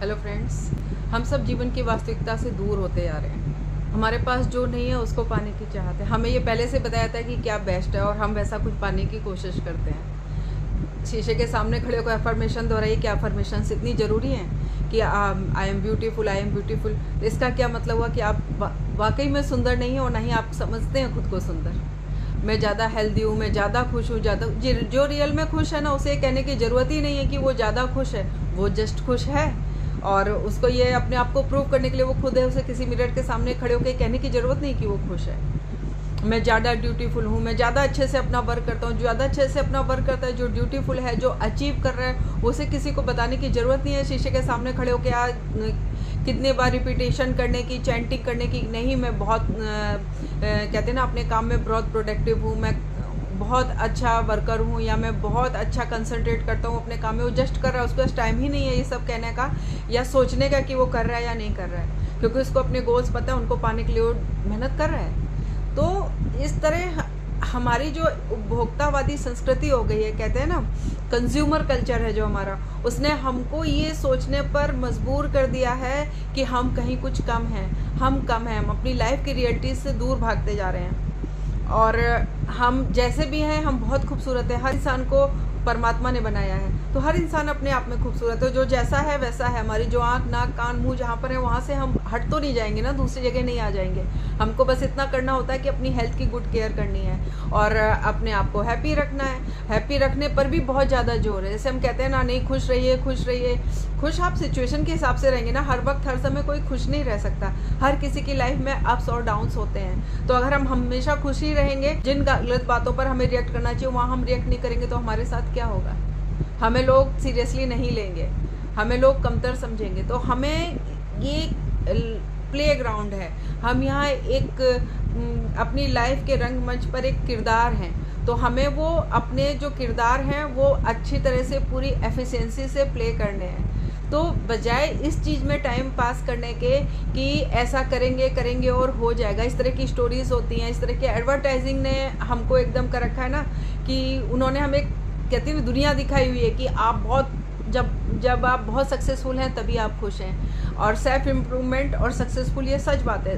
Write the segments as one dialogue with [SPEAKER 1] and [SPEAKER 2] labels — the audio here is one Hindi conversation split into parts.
[SPEAKER 1] हेलो फ्रेंड्स, हम सब जीवन की वास्तविकता से दूर होते जा रहे हैं। हमारे पास जो नहीं है उसको पाने की चाहते हैं। हमें ये पहले से बताया था कि क्या बेस्ट है और हम वैसा कुछ पाने की कोशिश करते हैं। शीशे के सामने खड़े होकर अफर्मेशन दोहराइए कि अफर्मेशंस इतनी ज़रूरी हैं कि I am beautiful, I am beautiful. तो इसका क्या मतलब हुआ कि आप वाकई में सुंदर नहीं हैं और ना ही आप समझते हैं खुद को सुंदर। मैं ज़्यादा हेल्दी हूँ, मैं ज़्यादा खुश हूँ, ज़्यादा जो रियल में खुश है ना, उसे कहने की ज़रूरत ही नहीं है कि वो ज़्यादा खुश है। वो जस्ट खुश है और उसको ये अपने आप को प्रूव करने के लिए वो खुद है, उसे किसी मिरर के सामने खड़े होकर कहने की ज़रूरत नहीं कि वो खुश है। मैं ज़्यादा ड्यूटीफुल हूँ, मैं ज़्यादा अच्छे से अपना वर्क करता हूँ। ज़्यादा अच्छे से अपना वर्क करता है जो ड्यूटीफुल है, जो अचीव कर रहा है, उसे किसी को बताने की ज़रूरत नहीं है शीशे के सामने खड़े होकर कितने बार रिपीटेशन करने की, चैंटिंग करने की। नहीं, मैं बहुत कहते हैं ना, अपने काम में बहुत प्रोडक्टिव हूँ, मैं बहुत अच्छा वर्कर हूँ, या मैं बहुत अच्छा कंसंट्रेट करता हूँ अपने काम में। वो जस्ट कर रहा है, उसके पास टाइम ही नहीं है ये सब कहने का या सोचने का कि वो कर रहा है या नहीं कर रहा है, क्योंकि उसको अपने गोल्स पता है, उनको पाने के लिए वो मेहनत कर रहा है। तो इस तरह हमारी जो उपभोक्तावादी संस्कृति हो गई है, कहते हैं ना कंज्यूमर कल्चर है जो हमारा, उसने हमको ये सोचने पर मजबूर कर दिया है कि हम कहीं कुछ कम हैं, हम कम हैं, हम अपनी लाइफ की रियलिटी से दूर भागते जा रहे हैं। और हम जैसे भी हैं हम बहुत खूबसूरत है। हर इंसान को परमात्मा ने बनाया है, तो हर इंसान अपने आप में खूबसूरत है। जो जैसा है वैसा है। हमारी जो आँख, नाक, कान, मुंह जहाँ पर है वहाँ से हम हट तो नहीं जाएंगे ना, दूसरी जगह नहीं आ जाएंगे। हमको बस इतना करना होता है कि अपनी हेल्थ की गुड केयर करनी है और अपने आप को हैप्पी रखना है। हैप्पी रखने पर भी बहुत ज़्यादा जोर है। जैसे हम कहते हैं ना, नहीं खुश रहिए, खुश रहिए। खुश आप सिचुएशन के हिसाब से रहेंगे ना, हर वक्त हर समय कोई खुश नहीं रह सकता। हर किसी की लाइफ में अप्स और डाउन्स होते हैं। तो अगर हम हमेशा खुश ही रहेंगे, जिन गलत बातों पर हमें रिएक्ट करना चाहिए वहाँ हम रिएक्ट नहीं करेंगे, तो हमारे साथ क्या होगा? हमें लोग सीरियसली नहीं लेंगे, हमें लोग कमतर समझेंगे। तो हमें ये प्ले ग्राउंड है, हम यहाँ एक अपनी लाइफ के रंगमंच पर एक किरदार हैं। तो हमें वो अपने जो किरदार हैं वो अच्छी तरह से पूरी एफिशिएंसी से प्ले करने हैं। तो बजाय इस चीज़ में टाइम पास करने के कि ऐसा करेंगे करेंगे और हो जाएगा, इस तरह की स्टोरीज़ होती हैं, इस तरह के एडवर्टाइजिंग ने हमको एकदम कर रखा है ना कि उन्होंने हमें कहती है दुनिया दिखाई हुई है कि आप बहुत जब आप बहुत सक्सेसफुल हैं तभी आप खुश हैं। और सेल्फ इम्प्रूवमेंट और सक्सेसफुल, ये सच बात है।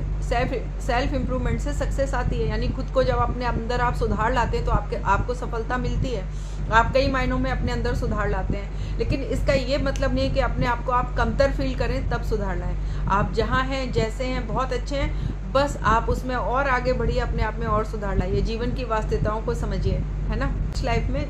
[SPEAKER 1] सेल्फ इम्प्रूवमेंट से सक्सेस आती है, यानी खुद को जब अपने अंदर आप सुधार लाते हैं तो आपको सफलता मिलती है। आप कई मायनों में अपने अंदर सुधार लाते हैं, लेकिन इसका ये मतलब नहीं है कि अपने आप को आप कमतर फील करें तब सुधारना है। आप जहाँ हैं, जैसे हैं, बहुत अच्छे हैं, बस आप उसमें और आगे बढ़िए, अपने आप में और सुधार लाइए, जीवन की वास्तविकताओं को समझिए, है ना। लाइफ में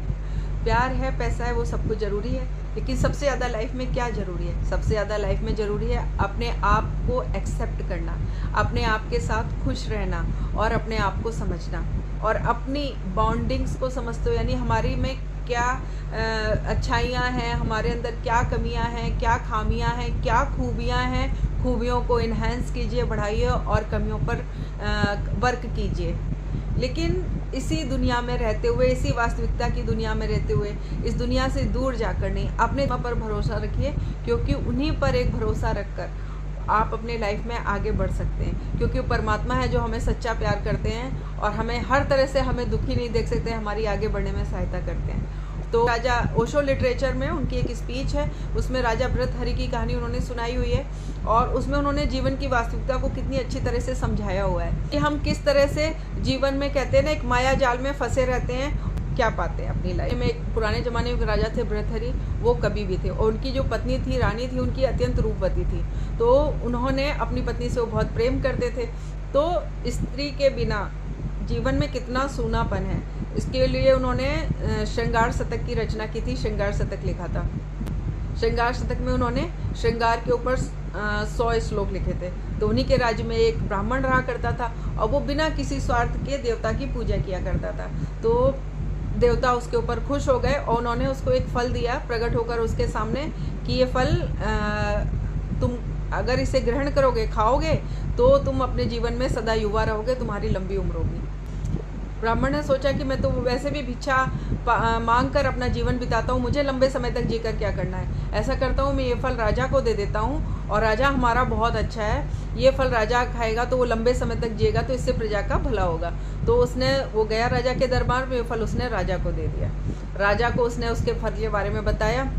[SPEAKER 1] प्यार है, पैसा है, वो सब कुछ ज़रूरी है, लेकिन सबसे ज़्यादा लाइफ में क्या ज़रूरी है? सबसे ज़्यादा लाइफ में ज़रूरी है अपने आप को एक्सेप्ट करना, अपने आप के साथ खुश रहना और अपने आप को समझना और अपनी बॉन्डिंग्स को समझते हो, यानी हमारी में क्या अच्छाइयाँ हैं, हमारे अंदर क्या कमियाँ हैं, क्या खामियाँ हैं, क्या खूबियाँ हैं। खूबियों को इन्हेंस कीजिए, बढ़ाइए और कमियों पर वर्क कीजिए। लेकिन इसी दुनिया में रहते हुए, इसी वास्तविकता की दुनिया में रहते हुए, इस दुनिया से दूर जाकर नहीं, अपने पर भरोसा रखिए, क्योंकि उन्हीं पर एक भरोसा रखकर आप अपने लाइफ में आगे बढ़ सकते हैं। क्योंकि परमात्मा है जो हमें सच्चा प्यार करते हैं और हमें हर तरह से हमें दुखी नहीं देख सकते, हमारी आगे बढ़ने में सहायता करते हैं। तो राजा ओशो लिटरेचर में उनकी एक स्पीच है, उसमें राजा भृतहरि की कहानी उन्होंने सुनाई हुई है और उसमें उन्होंने जीवन की वास्तविकता को कितनी अच्छी तरह से समझाया हुआ है कि हम किस तरह से जीवन में, कहते हैं ना, एक माया जाल में फंसे रहते हैं, क्या पाते हैं अपनी लाइफ में। एक पुराने ज़माने में राजा थे भृतहरि, वो कभी भी थे और उनकी जो पत्नी थी, रानी थी, उनकी अत्यंत रूपवती थी। तो उन्होंने अपनी पत्नी से वो बहुत प्रेम करते थे। तो स्त्री के बिना जीवन में कितना सूनापन है, इसके लिए उन्होंने श्रृंगार शतक की रचना की थी, श्रृंगार शतक लिखा था। श्रृंगार शतक में उन्होंने श्रृंगार के ऊपर 100 श्लोक लिखे थे। तो उन्हीं के राज्य में एक ब्राह्मण रहा करता था और वो बिना किसी स्वार्थ के देवता की पूजा किया करता था। तो देवता उसके ऊपर खुश हो गए और उन्होंने उसको एक फल दिया प्रकट होकर उसके सामने कि ये फल तुम अगर इसे ग्रहण करोगे, खाओगे, तो तुम अपने जीवन में सदा युवा रहोगे, तुम्हारी लंबी उम्र होगी। ब्राह्मण ने सोचा कि मैं तो वैसे भी भिक्षा मांग कर अपना जीवन बिताता हूँ, मुझे लंबे समय तक जीकर क्या करना है। ऐसा करता हूँ, मैं ये फल राजा को दे देता हूँ और राजा हमारा बहुत अच्छा है, ये फल राजा खाएगा तो वो लंबे समय तक जिएगा, तो इससे प्रजा का भला होगा। तो वो गया राजा के दरबार में, ये फल उसने राजा को दे दिया। राजा को उसने उसके फल के बारे में बताया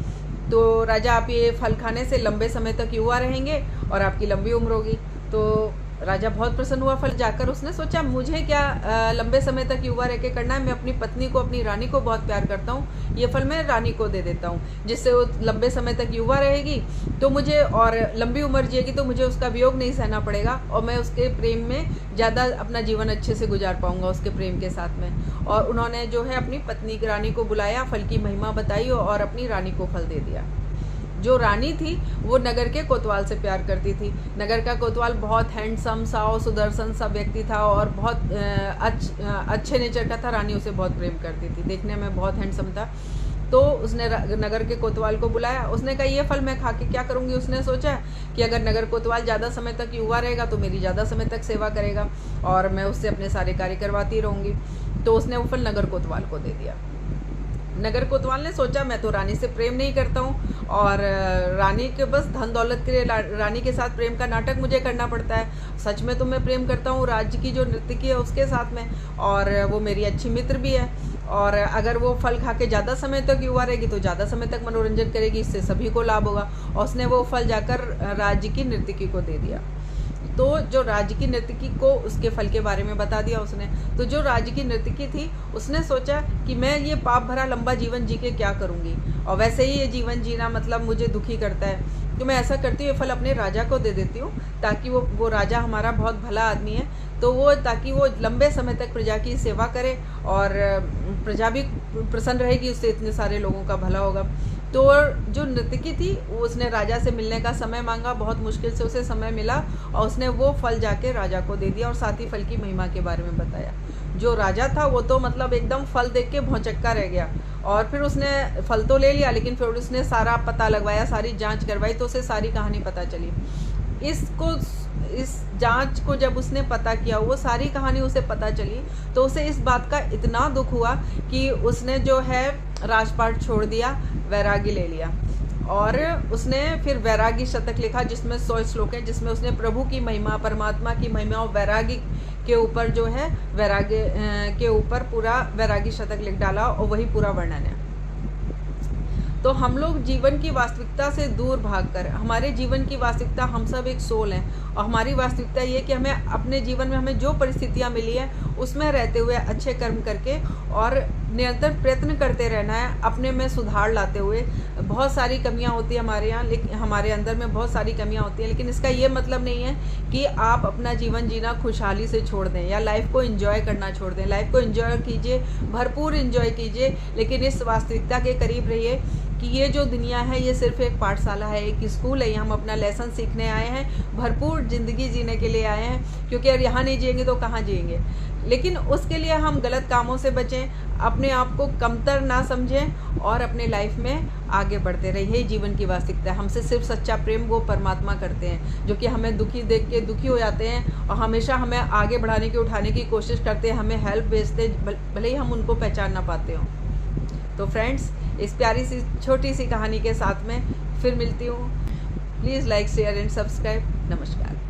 [SPEAKER 1] तो राजा आप ये फल खाने से लंबे समय तक युवा रहेंगे और आपकी लंबी उम्र होगी। तो राजा बहुत प्रसन्न हुआ। फल जाकर उसने सोचा मुझे क्या लंबे समय तक युवा रह के करना है, मैं अपनी पत्नी को, अपनी रानी को बहुत प्यार करता हूँ, ये फल मैं रानी को दे देता हूँ, जिससे वो लंबे समय तक युवा रहेगी तो मुझे, और लंबी उम्र जिएगी तो मुझे उसका वियोग नहीं सहना पड़ेगा और मैं उसके प्रेम में ज़्यादा अपना जीवन अच्छे से गुजार पाऊँगा उसके प्रेम के साथ में। और उन्होंने जो है अपनी पत्नी की रानी को बुलाया, फल की महिमा बताई और अपनी रानी को फल दे दिया। जो रानी थी वो नगर के कोतवाल से प्यार करती थी। नगर का कोतवाल बहुत हैंडसम सा और सुदर्शन सा व्यक्ति था और बहुत अच्छे नेचर का था। रानी उसे बहुत प्रेम करती थी, देखने में बहुत हैंडसम था। तो उसने नगर के कोतवाल को बुलाया। उसने कहा ये फल मैं खा के क्या करूँगी। उसने सोचा कि अगर नगर कोतवाल ज़्यादा समय तक युवा रहेगा तो मेरी ज़्यादा समय तक सेवा करेगा और मैं उससे अपने सारे कार्य करवाती रहूँगी। तो उसने वो फल नगर कोतवाल को दे दिया। नगर कोतवाल ने सोचा मैं तो रानी से प्रेम नहीं करता हूँ और रानी के बस धन दौलत के लिए रानी के साथ प्रेम का नाटक मुझे करना पड़ता है। सच में तो मैं प्रेम करता हूँ राज्य की जो नर्तकी है उसके साथ में, और वो मेरी अच्छी मित्र भी है, और अगर वो फल खा के ज़्यादा समय तक युवा रहेगी तो ज़्यादा समय तक मनोरंजन करेगी, इससे सभी को लाभ होगा। और उसने वो फल जाकर राज्य की नर्तकी को दे दिया। तो जो राज्य की नर्तकी को उसके फल के बारे में बता दिया उसने। तो जो राज्य की नर्तकी थी उसने सोचा कि मैं ये पाप भरा लंबा जीवन जी के क्या करूँगी, और वैसे ही ये जीवन जीना मतलब मुझे दुखी करता है, तो मैं ऐसा करती हूँ ये फल अपने राजा को दे देती हूँ ताकि वो राजा हमारा बहुत भला आदमी है, तो वो ताकि वो लंबे समय तक प्रजा की सेवा करे और प्रजा भी प्रसन्न रहेगी, उससे इतने सारे लोगों का भला होगा। तो जो नर्तकी थी उसने राजा से मिलने का समय मांगा, बहुत मुश्किल से उसे समय मिला और उसने वो फल जाके राजा को दे दिया और साथ ही फल की महिमा के बारे में बताया। जो राजा था वो तो मतलब एकदम फल देख के भौचक्का रह गया, और फिर उसने फल तो ले लिया लेकिन फिर उसने सारा पता लगवाया, सारी जांच करवाई, तो उसे सारी कहानी पता चली। इस जांच को जब उसने पता किया, वो सारी कहानी उसे पता चली, तो उसे इस बात का इतना दुख हुआ कि उसने जो है राजपाट छोड़ दिया, वैरागी ले लिया, और उसने फिर वैरागी शतक लिखा जिसमें 100 श्लोक हैं, जिसमें उसने प्रभु की महिमा, परमात्मा की महिमा और वैरागी के ऊपर जो है वैरागी के ऊपर पूरा वैरागी शतक लिख डाला, और वही पूरा वर्णन है। तो हम लोग जीवन की वास्तविकता से दूर भागकर, हमारे जीवन की वास्तविकता, हम सब एक सोल हैं और हमारी वास्तविकता ये है कि हमें अपने जीवन में हमें जो परिस्थितियाँ मिली है उसमें रहते हुए अच्छे कर्म करके और निरंतर प्रयत्न करते रहना है, अपने में सुधार लाते हुए। बहुत सारी कमियां होती है हमारे यहाँ, लेकिन हमारे अंदर में बहुत सारी कमियां होती हैं, लेकिन इसका ये मतलब नहीं है कि आप अपना जीवन जीना खुशहाली से छोड़ दें या लाइफ को एंजॉय करना छोड़ दें। लाइफ को एंजॉय कीजिए, भरपूर एंजॉय कीजिए, लेकिन इस वास्तविकता के करीब रहिए कि ये जो दुनिया है ये सिर्फ एक पाठशाला है, एक स्कूल है, हम अपना लेसन सीखने आए हैं, भरपूर ज़िंदगी जीने के लिए आए हैं, क्योंकि अगर यहाँ नहीं जिएंगे तो कहाँ जिएंगे। लेकिन उसके लिए हम गलत कामों से बचें, अपने आप को कमतर ना समझें और अपने लाइफ में आगे बढ़ते रहिए। यही जीवन की वास्तविकता है। हमसे सिर्फ सच्चा प्रेम वो परमात्मा करते हैं, जो कि हमें दुखी देख के दुखी हो जाते हैं और हमेशा हमें आगे बढ़ाने की, उठाने की कोशिश करते हैं, हमें हेल्प भेजते, भले ही हम उनको पहचान ना पाते हों। तो फ्रेंड्स, इस प्यारी सी छोटी सी कहानी के साथ में फिर मिलती हूँ। Please like, share and subscribe. नमस्कार।